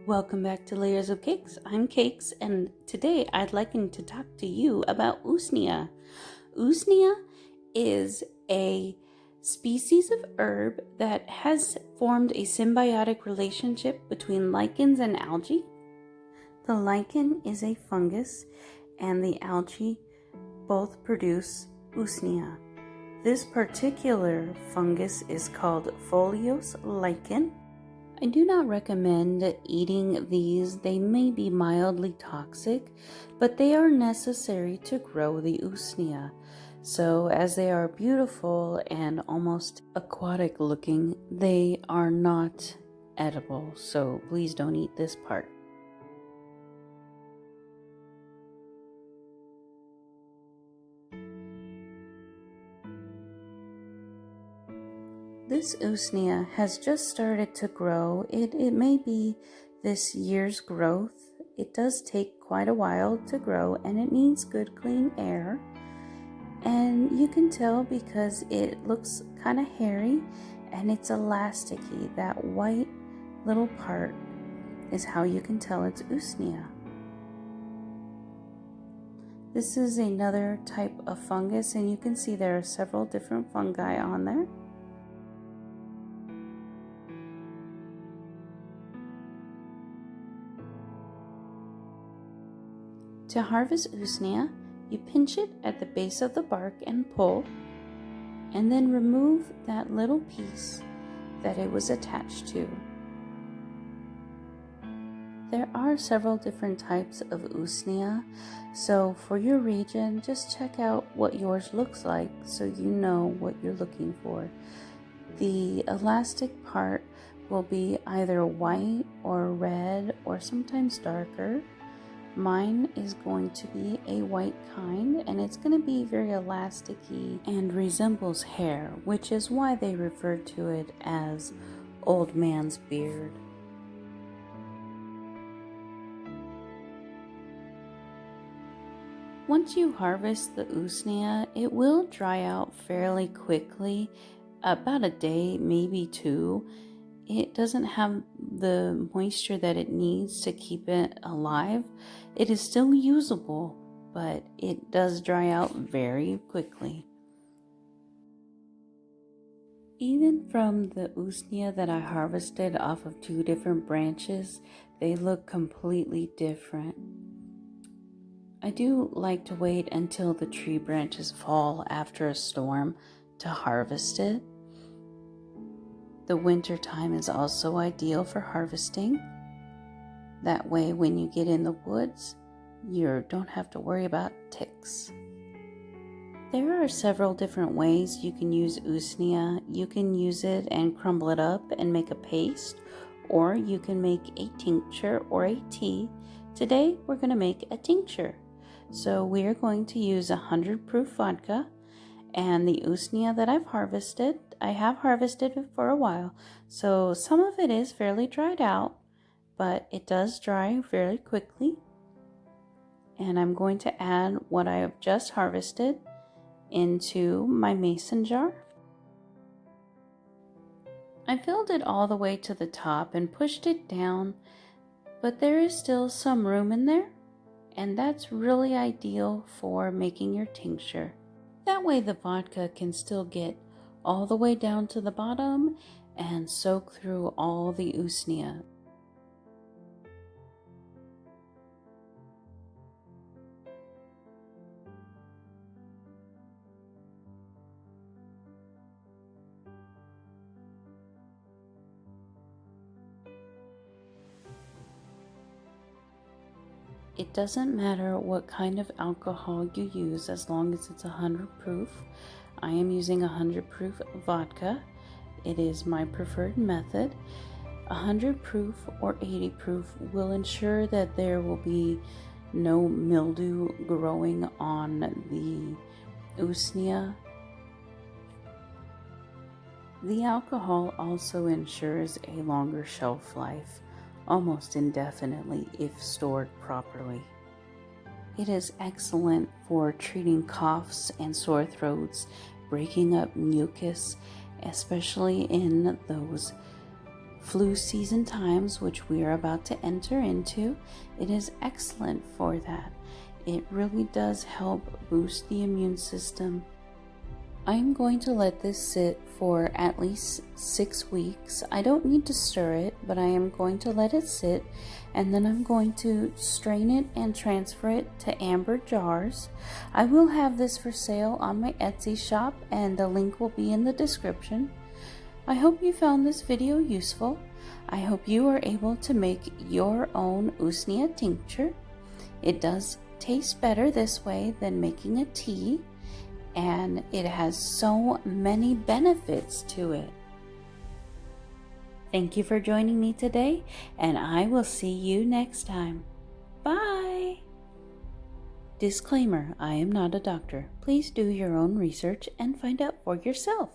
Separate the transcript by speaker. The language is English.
Speaker 1: Welcome back to Layers of Cakes. I'm Cakes, and today I'd like to talk to you about Usnea. Usnea is a species of herb that has formed a symbiotic relationship between lichens and algae. The lichen is a fungus, and the algae both produce Usnea. This particular fungus is called Foliose lichen. I do not recommend eating these. They may be mildly toxic, but they are necessary to grow the Usnea. So as they are beautiful and almost aquatic looking, they are not edible. So please don't eat this part. This Usnea has just started to grow. It may be this year's growth. It does take quite a while to grow, and it needs good clean air. And you can tell because it looks kind of hairy and it's elasticy. That white little part is how you can tell it's Usnea. This is another type of fungus, and you can see there are several different fungi on there. To harvest Usnea, you pinch it at the base of the bark and pull, and then remove that little piece that it was attached to. There are several different types of Usnea, so for your region, just check out what yours looks like so you know what you're looking for. The elastic part will be either white or red or sometimes darker. Mine is going to be a white kind, and it's going to be very elasticy and resembles hair, which is why they refer to it as old man's beard. Once you harvest the Usnea, it will dry out fairly quickly, about a day, maybe two. It doesn't have the moisture that it needs to keep it alive. It is still usable, but it does dry out very quickly. Even from the Usnea that I harvested off of two different branches, they look completely different. I do like to wait until the tree branches fall after a storm to harvest it. The winter time is also ideal for harvesting. That way, when you get in the woods, you don't have to worry about ticks. There are several different ways you can use Usnea. You can use it and crumble it up and make a paste, or you can make a tincture or a tea. Today, we're going to make a tincture. So we are going to use 100 proof vodka, and the Usnea that I've harvested, I have harvested it for a while, so some of it is fairly dried out, but it does dry very quickly. And I'm going to add what I have just harvested into my mason jar. I filled it all the way to the top and pushed it down, but there is still some room in there, and that's really ideal for making your tincture. That way the vodka can still get all the way down to the bottom and soak through all the Usnea. It doesn't matter what kind of alcohol you use as long as it's 100 proof. I am using 100 proof vodka. It is my preferred method. 100 proof or 80 proof will ensure that there will be no mildew growing on the Usnea. The alcohol also ensures a longer shelf life, almost indefinitely if stored properly. It is excellent for treating coughs and sore throats, breaking up mucus, especially in those flu season times, which we are about to enter into, it is excellent for that. It really does help boost the immune system. I'm going to let this sit for at least 6 weeks. I don't need to stir it, but I am going to let it sit, and then I'm going to strain it and transfer it to amber jars. I will have this for sale on my Etsy shop, and the link will be in the description. I hope you found this video useful. I hope you are able to make your own Usnea tincture. It does taste better this way than making a tea, and it has so many benefits to it. Thank you for joining me today, and I will see you next time. Bye! Disclaimer: I am not a doctor. Please do your own research and find out for yourself.